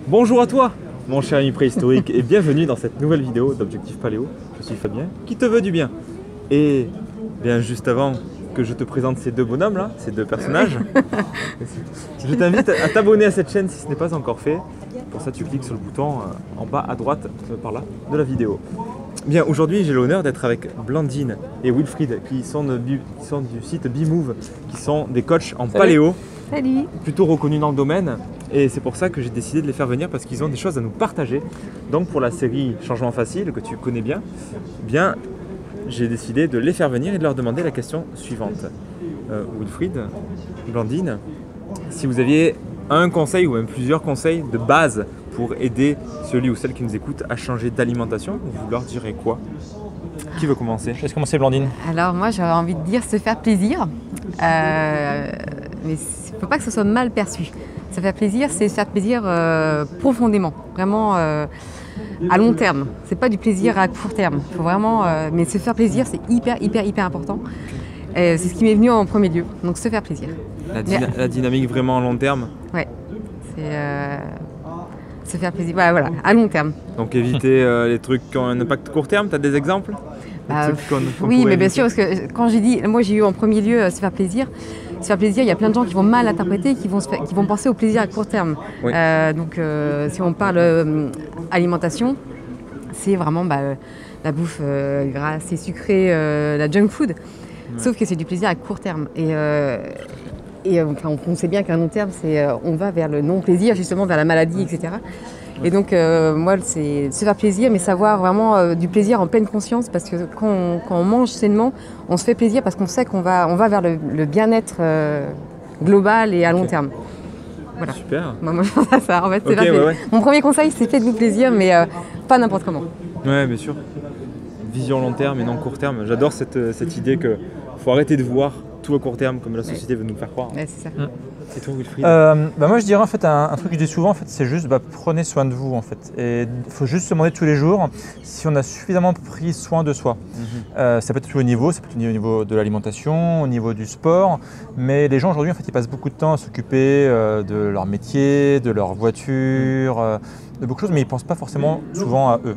Bonjour à toi, mon cher ami préhistorique, et bienvenue dans cette nouvelle vidéo d'Objectif Paléo. Je suis Fabien, qui te veut du bien. Et bien juste avant que je te présente ces deux bonhommes là, ces deux personnages, je t'invite à t'abonner à cette chaîne si ce n'est pas encore fait. Pour ça, tu cliques sur le bouton en bas à droite, par là, de la vidéo. Bien, aujourd'hui, j'ai l'honneur d'être avec Blandine et Wilfried, qui sont du site B-Move, qui sont des coachs en paléo. Salut. Plutôt reconnus dans le domaine, et c'est pour ça que j'ai décidé de les faire venir parce qu'ils ont des choses à nous partager. Donc pour la série Changement Facile que tu connais bien, j'ai décidé de les faire venir et de leur demander la question suivante. Wilfried, Blandine, si vous aviez un conseil ou même plusieurs conseils de base pour aider celui ou celle qui nous écoute à changer d'alimentation, vous leur direz quoi? Qui veut commencer? Je laisse commencer Blandine. Alors moi j'aurais envie de dire se faire plaisir, mais il ne faut pas que ce soit mal perçu. Se faire plaisir, c'est se faire plaisir profondément, vraiment à long terme. C'est pas du plaisir à court terme. Faut vraiment, mais se faire plaisir, c'est hyper important. C'est ce qui m'est venu en premier lieu. Donc se faire plaisir. La dynamique vraiment à long terme. Ouais. C'est se faire plaisir. Voilà, à long terme. Donc éviter les trucs qui ont un impact court terme. Tu as des exemples? Oui, mais bien sûr, parce que quand j'ai dit, moi j'ai eu en premier lieu se faire plaisir. Se faire plaisir, il y a plein de gens qui vont mal interpréter, qui vont penser au plaisir à court terme. Oui. Donc si on parle alimentation, c'est vraiment la bouffe grasse et sucrée, la junk food. Ouais. Sauf que c'est du plaisir à court terme. Enfin, on sait bien qu'à long terme, on va vers le non-plaisir, justement vers la maladie, etc. Et donc, moi, c'est se faire plaisir, mais savoir vraiment du plaisir en pleine conscience, parce que quand on mange sainement, on se fait plaisir parce qu'on sait qu'on va vers le bien-être global et à long terme. Voilà. Super. Moi, je pense à ça. En fait, Mon premier conseil, c'est faites-vous plaisir, mais pas n'importe comment. Ouais, bien sûr. Vision long terme et non court terme. J'adore cette idée qu'il faut arrêter de voir tout à court terme comme la société veut nous faire croire. Ouais, c'est ça. Et toi, Wilfried? Moi je dirais en fait un truc que je dis souvent en fait, c'est juste prenez soin de vous en fait. Et il faut juste se demander tous les jours si on a suffisamment pris soin de soi. Ça peut être au niveau, ça peut être au niveau de l'alimentation, au niveau du sport, mais les gens aujourd'hui en fait ils passent beaucoup de temps à s'occuper de leur métier, de leur voiture, de beaucoup de choses, mais ils ne pensent pas forcément souvent à eux.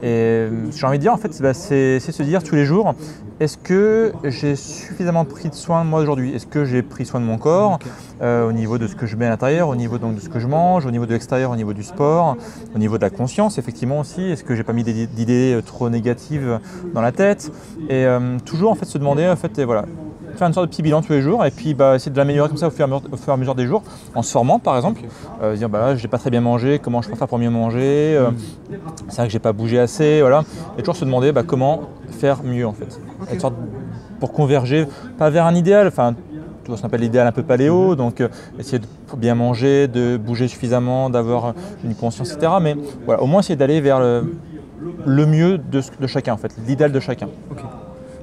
Et ce que j'ai envie de dire en fait, c'est se dire tous les jours, est-ce que j'ai suffisamment pris de soin de moi aujourd'hui? Est-ce que j'ai pris soin de mon corps au niveau de ce que je mets à l'intérieur, au niveau donc, de ce que je mange, au niveau de l'extérieur, au niveau du sport, au niveau de la conscience effectivement aussi? Est-ce que j'ai pas mis d'idées trop négatives dans la tête? Et toujours en fait se demander en fait, et voilà, faire une sorte de petit bilan tous les jours et puis essayer de l'améliorer comme ça au fur et à mesure des jours, en se formant par exemple, dire là j'ai pas très bien mangé, comment je peux faire pour mieux manger, c'est vrai que j'ai pas bougé assez, voilà, et toujours se demander comment faire mieux en fait, une sorte pour converger, pas vers un idéal, enfin ce qu'on appelle l'idéal un peu paléo, donc essayer de bien manger, de bouger suffisamment, d'avoir une conscience, etc. Mais voilà, au moins essayer d'aller vers le mieux de chacun en fait, l'idéal de chacun. Okay.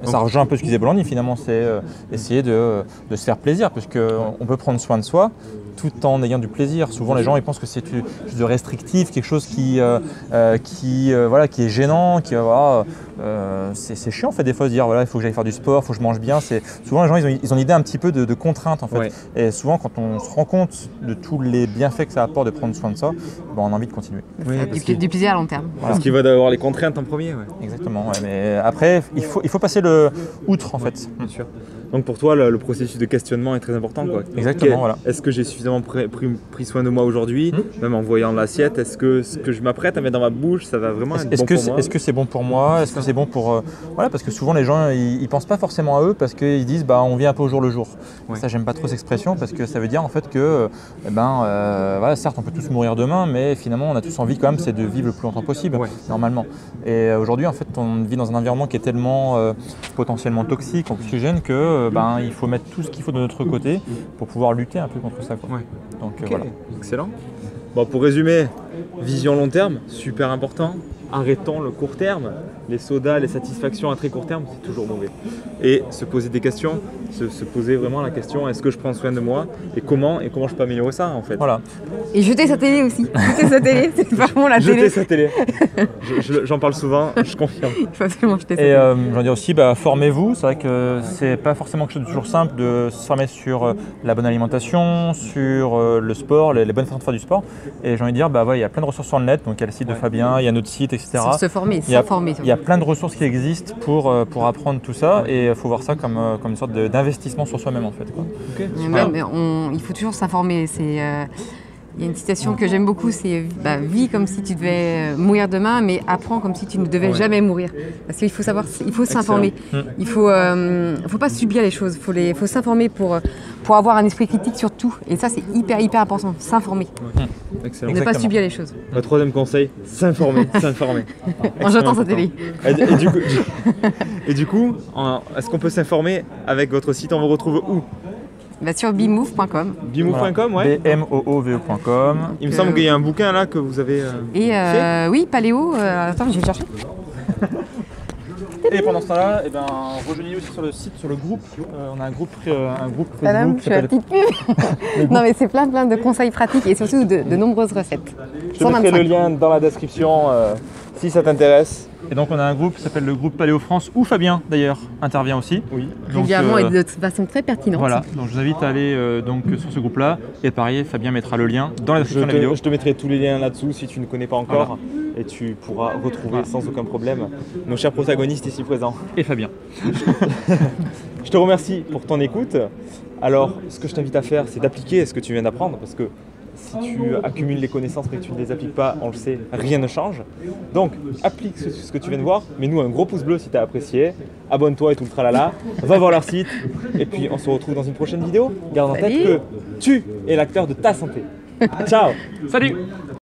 Ça rejoint un peu ce que disait Blandine, finalement, c'est essayer de se faire plaisir, parce qu'on peut prendre soin de soi tout en ayant du plaisir. Souvent, les gens ils pensent que c'est quelque chose de restrictif, quelque chose qui est gênant, c'est chiant en fait des fois de dire voilà, il faut que j'aille faire du sport, il faut que je mange bien. Souvent, les gens ils ont l'idée un petit peu de contrainte en fait. Ouais. Et souvent, quand on se rend compte de tous les bienfaits que ça apporte de prendre soin de ça, on a envie de continuer. Oui, du plaisir à long terme. Voilà. Parce qu'il va d'avoir les contraintes en premier. Ouais. Exactement, ouais, mais après, il faut passer outre en fait. Bien sûr. Donc pour toi, le processus de questionnement est très important, quoi. Exactement, voilà. Est-ce que j'ai suffisamment pris soin de moi aujourd'hui, même en voyant l'assiette? Est-ce que ce que je m'apprête à mettre dans ma bouche, ça va vraiment être bon pour moi? Est-ce que c'est bon pour moi? Est-ce que c'est bon pour... Voilà, parce que souvent les gens, ils pensent pas forcément à eux parce qu'ils disent on vit un peu au jour le jour. Ouais. Ça, j'aime pas trop cette expression parce que ça veut dire en fait que, voilà, certes, on peut tous mourir demain, mais finalement, on a tous envie quand même, c'est de vivre le plus longtemps possible, ouais, normalement. Et aujourd'hui, en fait, on vit dans un environnement qui est tellement potentiellement toxique, anxiogène que il faut mettre tout ce qu'il faut de notre côté pour pouvoir lutter un peu contre ça, quoi. Ouais. Donc voilà. Excellent. Bon, pour résumer, vision long terme, super important. Arrêtons le court terme. Les sodas, les satisfactions à très court terme, c'est toujours mauvais. Et se poser des questions se poser vraiment la question, est-ce que je prends soin de moi et comment je peux améliorer ça en fait. Voilà. Et jeter sa télé aussi. Jeter sa télé, c'est vraiment la télé. Jeter sa télé. J'en parle souvent, je confirme. Il faut absolument jeter sa Et télé. je veux dire aussi, formez-vous. C'est vrai que c'est pas forcément quelque chose de toujours simple de se former sur la bonne alimentation, sur le sport, les bonnes façons de faire du sport. Et j'ai envie de dire, il y a plein de ressources sur le net. Donc il y a le site de Fabien, il y a notre site, etc. Sur se former, s'informer. Il y a plein de ressources qui existent pour apprendre tout ça. Et il faut voir ça comme une sorte d'investissement sur soi-même en fait, quoi. Okay, il faut toujours s'informer. Il y a une citation que j'aime beaucoup, c'est vis comme si tu devais mourir demain, mais apprends comme si tu ne devais jamais mourir. Parce qu'il faut savoir, il faut s'informer. Il faut pas subir les choses. Il faut s'informer pour avoir un esprit critique sur tout. Et ça, c'est hyper important. S'informer. Excellent. Et ne pas subir les choses. Le troisième conseil, s'informer. En jetant sa télé. Et du coup, est-ce qu'on peut s'informer avec votre site? On vous retrouve où? Sur bimove.com. Bimove.com, ouais. BMOOVE.com. Il me semble qu'il y a un bouquin là que vous avez fait. Oui, Paléo. Attends, je vais le chercher. Et pendant ce temps-là, rejoignez-nous aussi sur le site, sur le groupe. On a un groupe Madame, Facebook. je fais la petite pub. Non, mais c'est plein de conseils pratiques et surtout de nombreuses recettes. Je te mettrai le lien dans la description si ça t'intéresse. Et donc on a un groupe qui s'appelle le groupe Paléo France, où Fabien d'ailleurs intervient aussi. Oui. Régulièrement et de façon très pertinente. Voilà, donc je vous invite à aller sur ce groupe-là. Et pareil, Fabien mettra le lien dans la description de la vidéo. Je te mettrai tous les liens là-dessous si tu ne connais pas encore. Voilà. Et tu pourras retrouver sans aucun problème nos chers protagonistes ici présents. Et Fabien. Je te remercie pour ton écoute. Alors, ce que je t'invite à faire, c'est d'appliquer ce que tu viens d'apprendre, parce que si tu accumules les connaissances mais que tu ne les appliques pas, on le sait, rien ne change. Donc, applique ce que tu viens de voir, mets-nous un gros pouce bleu si tu as apprécié, abonne-toi et tout le tralala, va voir leur site, et puis on se retrouve dans une prochaine vidéo. Garde en tête que tu es l'acteur de ta santé. Ciao. Salut.